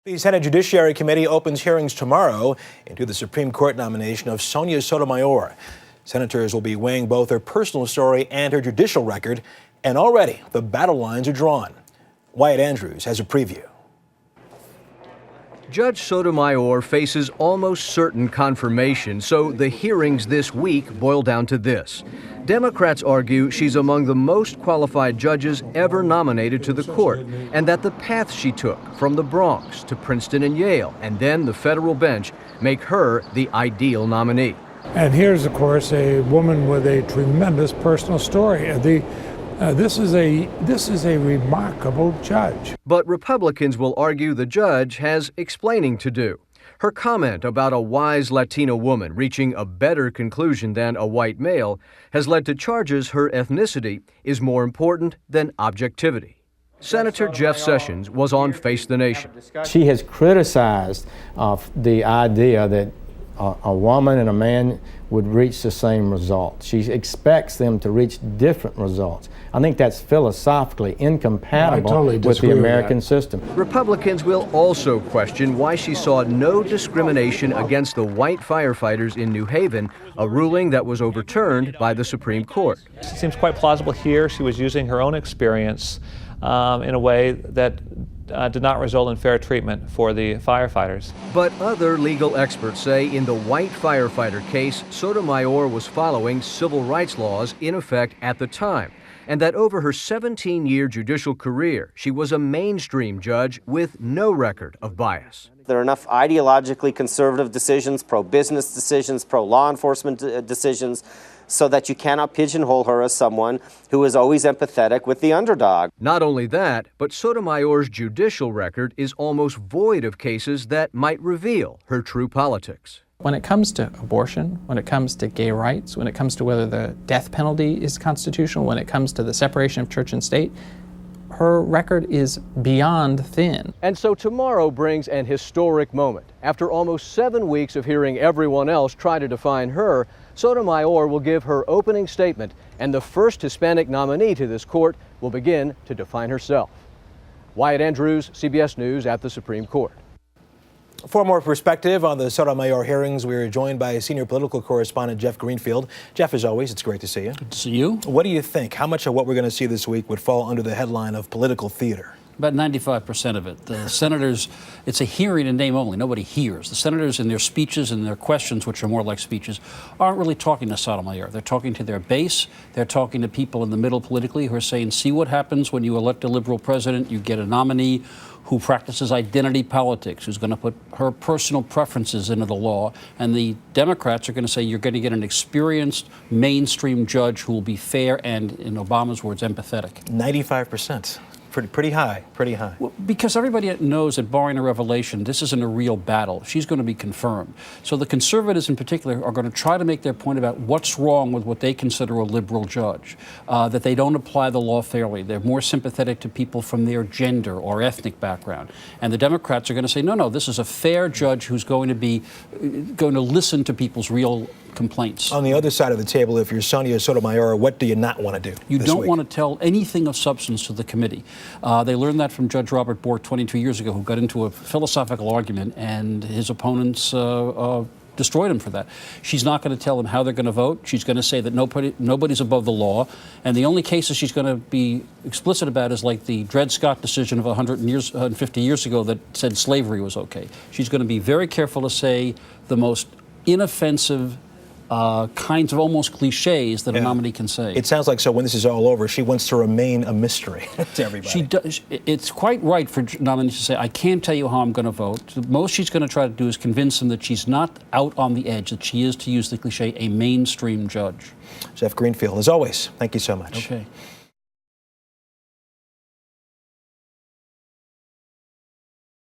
The Senate Judiciary Committee opens hearings tomorrow into the Supreme Court nomination of Sonia Sotomayor. Senators will be weighing both her personal story and her judicial record, and already the battle lines are drawn. Wyatt Andrews has a preview. Judge Sotomayor faces almost certain confirmation, so the hearings this week boil down to this. Democrats argue she's among the most qualified judges ever nominated to the court, and that the path she took from the Bronx to Princeton and Yale and then the federal bench make her the ideal nominee. And here's, of course, a woman with a tremendous personal story. This is a remarkable judge. But Republicans will argue the judge has explaining to do. Her comment about a wise Latina woman reaching a better conclusion than a white male has led to charges her ethnicity is more important than objectivity. Senator Jeff Sessions was on Face the Nation. She has criticized the idea that a woman and a man would reach the same result. She expects them to reach different results. I think that's philosophically incompatible with the American system. Republicans will also question why she saw no discrimination against the white firefighters in New Haven, a ruling that was overturned by the Supreme Court. It seems quite plausible here she was using her own experience in a way that did not result in fair treatment for the firefighters. But other legal experts say in the white firefighter case, Sotomayor was following civil rights laws in effect at the time, and that over her 17-year judicial career, she was a mainstream judge with no record of bias. There are enough ideologically conservative decisions, pro-business decisions, pro-law enforcement decisions, so that you cannot pigeonhole her as someone who is always empathetic with the underdog. Not only that, but Sotomayor's judicial record is almost void of cases that might reveal her true politics. When it comes to abortion, when it comes to gay rights, when it comes to whether the death penalty is constitutional, when it comes to the separation of church and state, her record is beyond thin. And so tomorrow brings an historic moment. After almost 7 weeks of hearing everyone else try to define her, Sotomayor will give her opening statement, and the first Hispanic nominee to this court will begin to define herself. Wyatt Andrews, CBS News at the Supreme Court. For more perspective on the Sotomayor hearings, we are joined by senior political correspondent Jeff Greenfield. Jeff, as always, it's great to see you. Good to see you. What do you think? How much of what we're going to see this week would fall under the headline of political theater? About 95% of it. The senators, it's a hearing in name only. Nobody hears. The senators in their speeches and their questions, which are more like speeches, aren't really talking to Sotomayor. They're talking to their base. They're talking to people in the middle politically who are saying, see what happens when you elect a liberal president. You get a nominee who practices identity politics, who's going to put her personal preferences into the law. And the Democrats are going to say you're going to get an experienced mainstream judge who will be fair and, in Obama's words, empathetic. 95%. Pretty high, pretty high. Well, because everybody knows that, barring a revelation, this isn't a real battle. She's going to be confirmed. So the conservatives in particular are going to try to make their point about what's wrong with what they consider a liberal judge, that they don't apply the law fairly. They're more sympathetic to people from their gender or ethnic background. And the Democrats are going to say, no, this is a fair judge who's going to listen to people's real complaints. On the other side of the table, if you're Sonia Sotomayor, what do you not want to do? You don't want to tell anything of substance to the committee. They learned that from Judge Robert Bork 22 years ago, who got into a philosophical argument, and his opponents destroyed him for that. She's not going to tell them how they're going to vote. She's going to say that nobody's above the law, and the only cases she's going to be explicit about is like the Dred Scott decision of 150 years ago that said slavery was okay. She's going to be very careful to say the most inoffensive kinds of almost cliches that a nominee can say. It sounds like, so when this is all over, she wants to remain a mystery to everybody. She does. It's quite right for nominees to say, I can't tell you how I'm going to vote. The most she's going to try to do is convince them that she's not out on the edge, that she is, to use the cliche, a mainstream judge. Jeff Greenfield, as always, thank you so much. Okay.